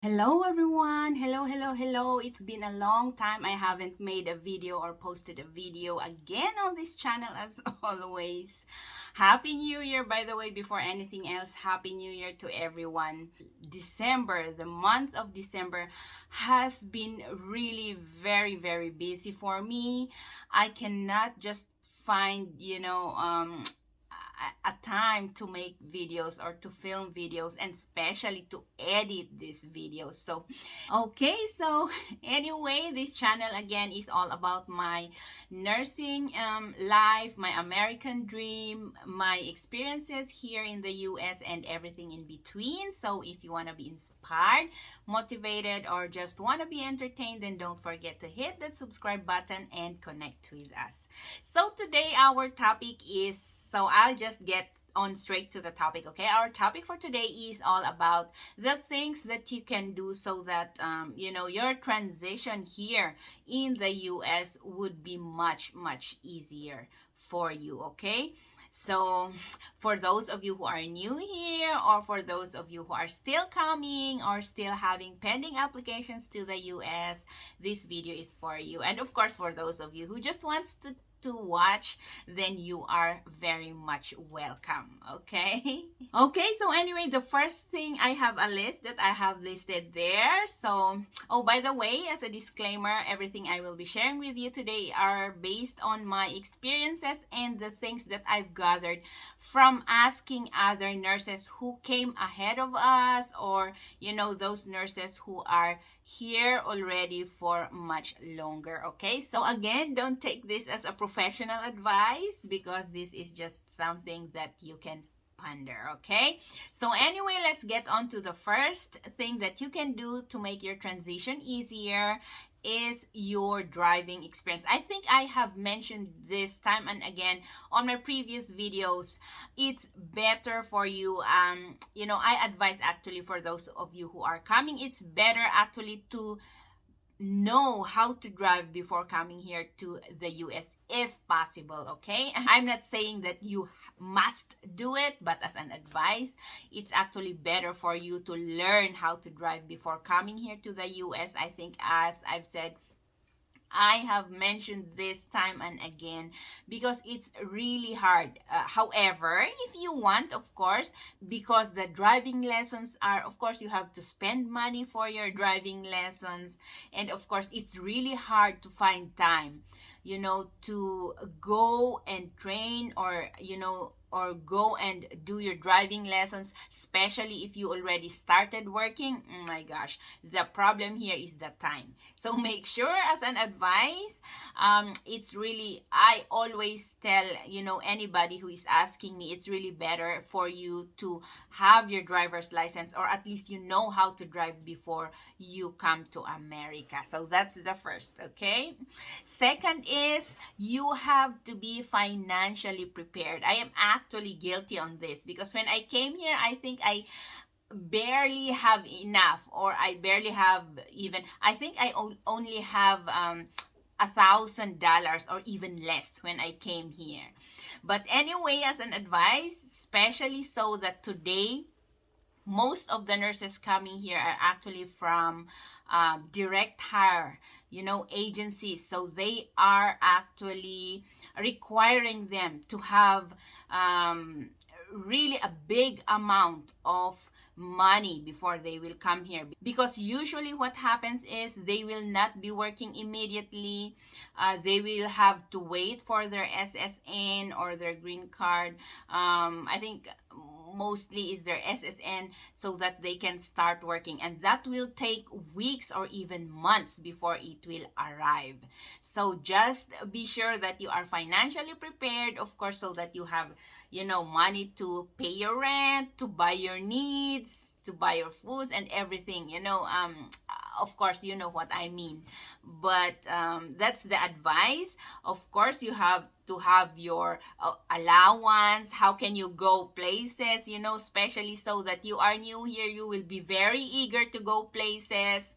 Hello everyone. Hello. It's been a long time I haven't made a video or posted a video again on this channel as always. Happy New Year, by the way. Before anything else, Happy New Year to everyone. December, the month of December has been really very busy for me. I cannot just find, a time to make videos or to film videos, and especially to edit these videos. So anyway, this channel again is all about my nursing life, my American dream, my experiences here in the US, and everything in between. So if you want to be inspired, motivated, or just want to be entertained, then don't forget to hit that subscribe button and connect with us. So today our topic is, I'll just get on straight to the topic, okay? Our topic for today is all about the things that you can do so that, your transition here in the US would be much easier for you, okay? So, for those of you who are new here, or for those of you who are still coming or still having pending applications to the US, this video is for you. And of course, for those of you who just wants to watch, then you are very much welcome. Okay. Okay, so anyway, the first thing, I have a list that I have listed there. So, oh, by the way, as a disclaimer, everything I will be sharing with you today are based on my experiences and the things that I've gathered from asking other nurses who came ahead of us, or those nurses who are here already for much longer. Okay, so again, don't take this as a professional advice, because this is just something that you can ponder. Okay, so anyway, let's get on to the first thing that you can do to make your transition easier is your driving experience. I think I have mentioned this time and again on my previous videos. It's better for you, I advise actually for those of you who are coming, it's better actually to know how to drive before coming here to the US if possible. Okay, I'm not saying that you must do it, but as an advice, it's actually better for you to learn how to drive before coming here to the US. I think, as I've said, I have mentioned this time and again, because it's really hard. However, if you want, of course, because the driving lessons are, of course, you have to spend money for your driving lessons. And of course, it's really hard to find time, to go and train, or go and do your driving lessons, especially if you already started working. Oh my gosh, the problem here is the time. So make sure, as an advice, it's really, I always tell, anybody who is asking me, it's really better for you to have your driver's license, or at least how to drive before you come to America. So that's the first, okay? Second is, you have to be financially prepared. I am actually guilty on this, because when I came here, I think I barely have enough, or I barely have even, I think I only have $1,000 or even less when I came here. But anyway, as an advice, especially so that today, most of the nurses coming here are actually from direct hire, agencies. So they are actually requiring them to have really a big amount of money before they will come here, because usually what happens is they will not be working immediately. They will have to wait for their SSN or their green card. I think mostly is their SSN, so that they can start working, and that will take weeks or even months before it will arrive. So just be sure that you are financially prepared, of course, so that you have money to pay your rent, to buy your needs, to buy your foods and everything. Of course, you know what I mean. But that's the advice. Of course, you have to have your allowance. How can you go places, especially so that you are new here, you will be very eager to go places.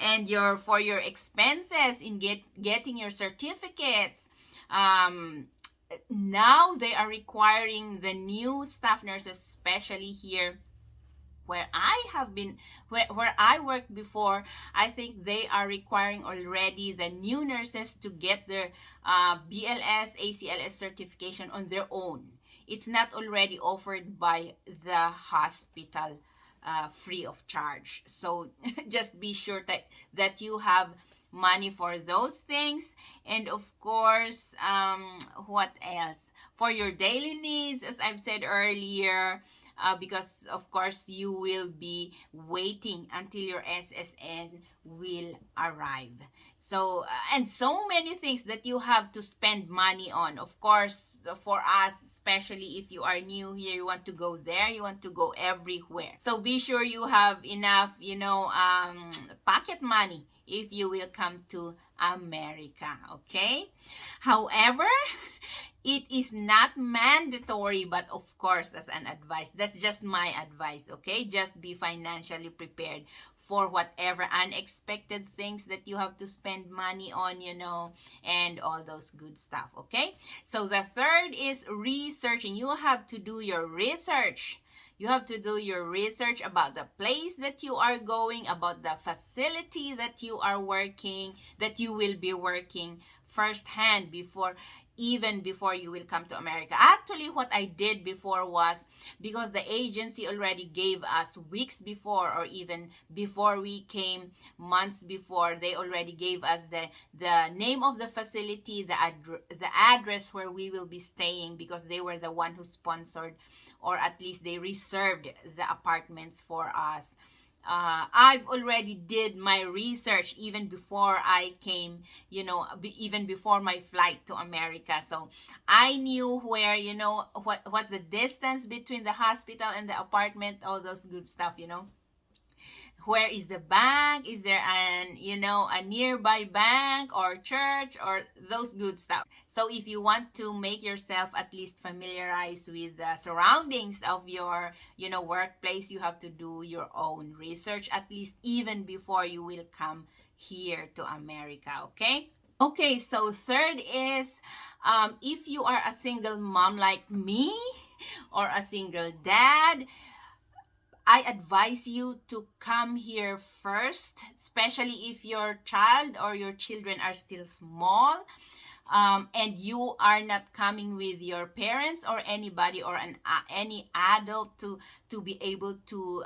And for your expenses in getting your certificates. Now they are requiring the new staff nurses, especially here where I have been, where I worked before, I think they are requiring already the new nurses to get their BLS, ACLS certification on their own. It's not already offered by the hospital free of charge. So just be sure that you have money for those things. And of course, what else? For your daily needs, as I've said earlier, because of course you will be waiting until your SSN will arrive. So and so many things that you have to spend money on. Of course, for us, especially if you are new here, you want to go there, you want to go everywhere. So be sure you have enough, pocket money if you will come to America, okay? However, it is not mandatory, but of course, as an advice, that's just my advice, okay? Just be financially prepared for whatever unexpected things that you have to spend money on, and all those good stuff, okay? So the third is researching. You have to do your research. You have to do your research about the place that you are going, about the facility that you are working, that you will be working firsthand even before you will come to America. Actually, what I did before was, because the agency already gave us weeks before, or even before we came, months before, they already gave us the name of the facility, the address where we will be staying, because they were the one who sponsored, or at least they reserved the apartments for us. I've already did my research even before I came, even before my flight to America. So I knew where, what's the distance between the hospital and the apartment, all those good stuff. Where is the bank? Is there a nearby bank or church, or those good stuff? So if you want to make yourself at least familiarized with the surroundings of your, workplace, you have to do your own research, at least even before you will come here to America, okay? Okay, so third is, if you are a single mom like me, or a single dad, I advise you to come here first, especially if your child or your children are still small, and you are not coming with your parents or anybody, or any adult to be able to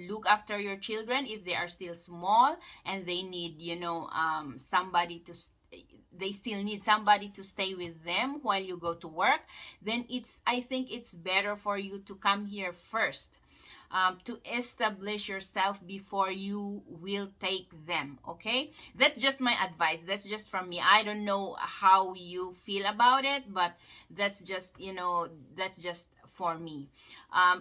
look after your children if they are still small, and they need they still need somebody to stay with them while you go to work. Then I think it's better for you to come here first. To establish yourself before you will take them, okay? That's just my advice. That's just from me. I don't know how you feel about it, but that's just for me.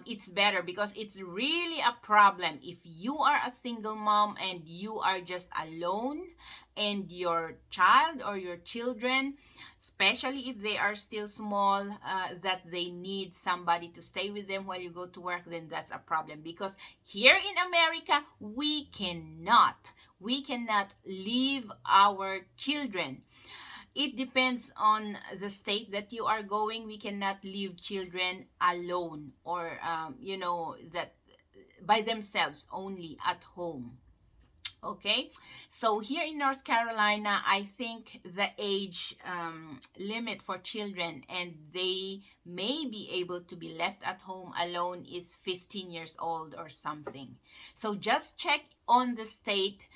It's better, because it's really a problem if you are a single mom and you are just alone, and your child or your children, especially if they are still small, that they need somebody to stay with them while you go to work, then that's a problem. Because here in America, we cannot leave our children. It depends on the state that you are going. We cannot leave children alone, or that by themselves only at home. Okay, so here in North Carolina, I think the age limit for children, and they may be able to be left at home alone, is 15 years old or something. So just check on the state.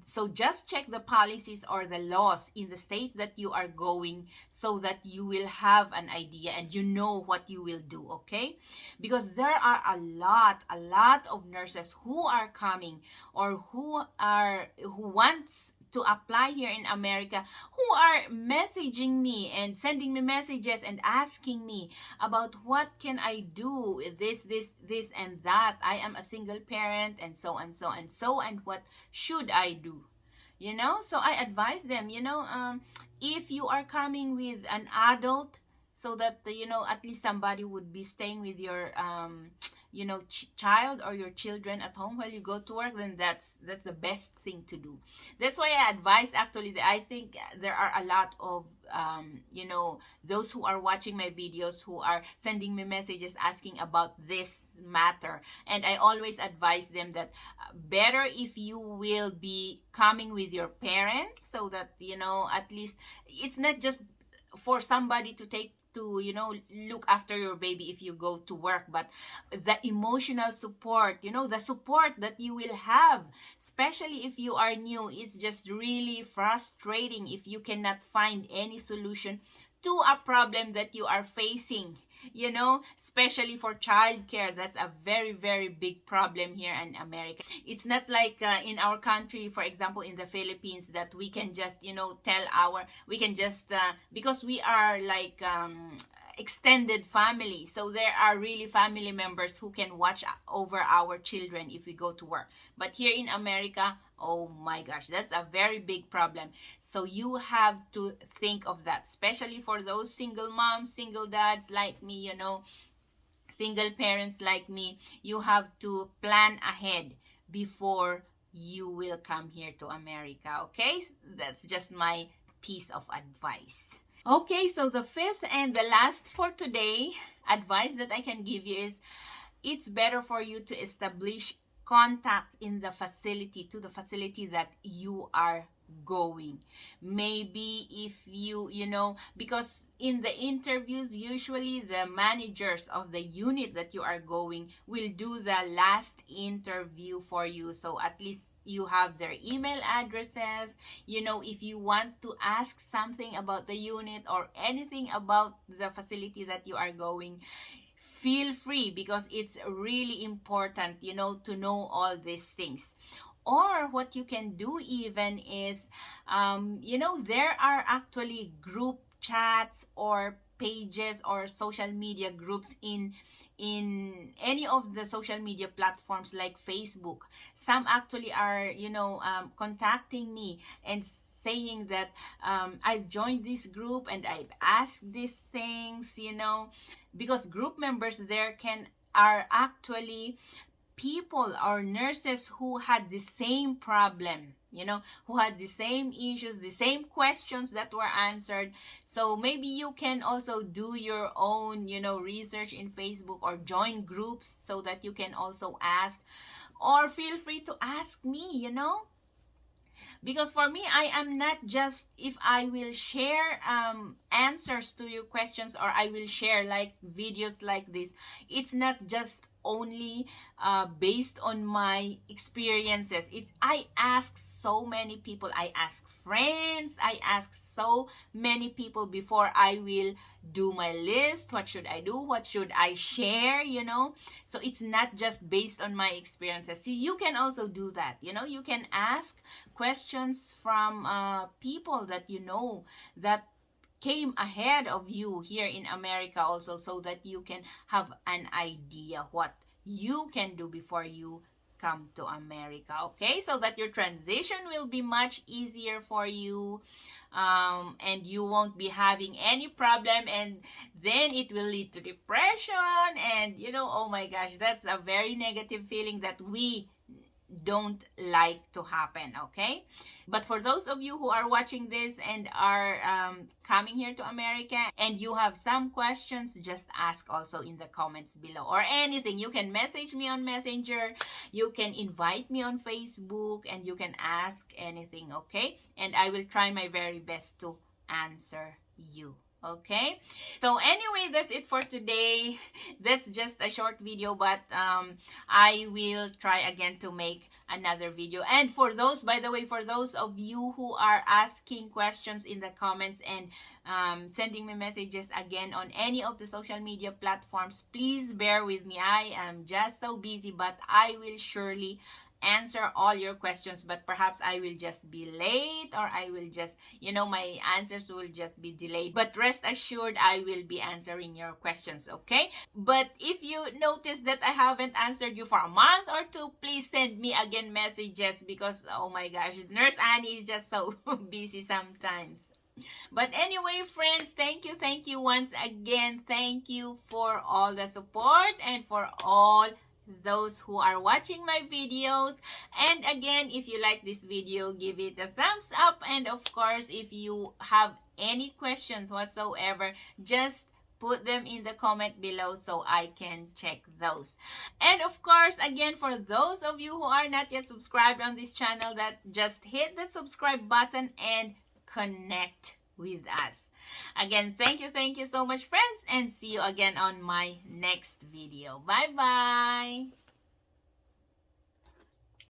So just check the policies or the laws in the state that you are going, so that you will have an idea and you know what you will do, okay? Because there are a lot of nurses who are coming, or who wants to apply here in America, who are messaging me and sending me messages and asking me about what can I do with this and that. I am a single parent, and so and so and so, and what should I do? So I advise them, if you are coming with an adult, so that at least somebody would be staying with your child or your children at home while you go to work, then that's the best thing to do. That's why I advise, actually, that I think there are a lot of those who are watching my videos who are sending me messages asking about this matter, and I always advise them that better if you will be coming with your parents, so that at least it's not just for somebody to take to look after your baby if you go to work, but the emotional support, the support that you will have, especially if you are new. It's just really frustrating if you cannot find any solution to a problem that you are facing, especially for childcare. That's a very, very big problem here in America. It's not like in our country, for example, in the Philippines, that we can just, we can just, because we are like, extended family, so there are really family members who can watch over our children if we go to work. But here in America, oh my gosh, that's a very big problem. So you have to think of that, especially for those single moms, single dads like me, single parents like me. You have to plan ahead before you will come here to America. Okay, that's just my piece of advice. Okay, so the fifth and the last for today advice that I can give you is, it's better for you to establish contact in the facility, to the facility that you are going. Maybe if because in the interviews, usually the managers of the unit that you are going will do the last interview for you, so at least you have their email addresses. If you want to ask something about the unit or anything about the facility that you are going, feel free, because it's really important to know all these things. Or what you can do even is, there are actually group chats or pages or social media groups in any of the social media platforms like Facebook. Some actually are contacting me and saying that I've joined this group and I've asked these things, because group members there are actually people or nurses who had the same problem, who had the same issues, the same questions that were answered. So maybe you can also do your own, research in Facebook, or join groups so that you can also ask, or feel free to ask me, because for me, I am not just, if I will share answers to your questions, or I will share like videos like this, it's not just only based on my experiences. I ask so many people, I ask friends, I ask so many people before I will do my list. What should I do? What should I share? So it's not just based on my experiences. So you can also do that. You can ask questions from people that that came ahead of you here in America also, so that you can have an idea what you can do before you come to America. Okay, so that your transition will be much easier for you, and you won't be having any problem, and then it will lead to depression, and oh my gosh, that's a very negative feeling that we don't like to happen. Okay, but for those of you who are watching this and are coming here to America and you have some questions, just ask also in the comments below, or anything. You can message me on Messenger, you can invite me on Facebook, and you can ask anything. Okay, and I will try my very best to answer you. Okay, so anyway, that's it for today. That's just a short video, but I will try again to make another video. And for those, by the way, for those of you who are asking questions in the comments and sending me messages again on any of the social media platforms, please bear with me. I am just so busy, but I will surely answer all your questions, but perhaps I will just be late, or I will just, my answers will just be delayed. But rest assured, I will be answering your questions, okay? But if you notice that I haven't answered you for a month or two, please send me again messages, because, oh my gosh, Nurse Annie is just so busy sometimes. But anyway, friends, thank you once again. Thank you for all the support and for all those who are watching my videos. And again, if you like this video, give it a thumbs up. And of course, if you have any questions whatsoever, just put them in the comment below so I can check those. And of course, again, for those of you who are not yet subscribed on this channel, that just hit that subscribe button and connect with us. Again, thank you so much, friends, and see you again on my next video. Bye bye.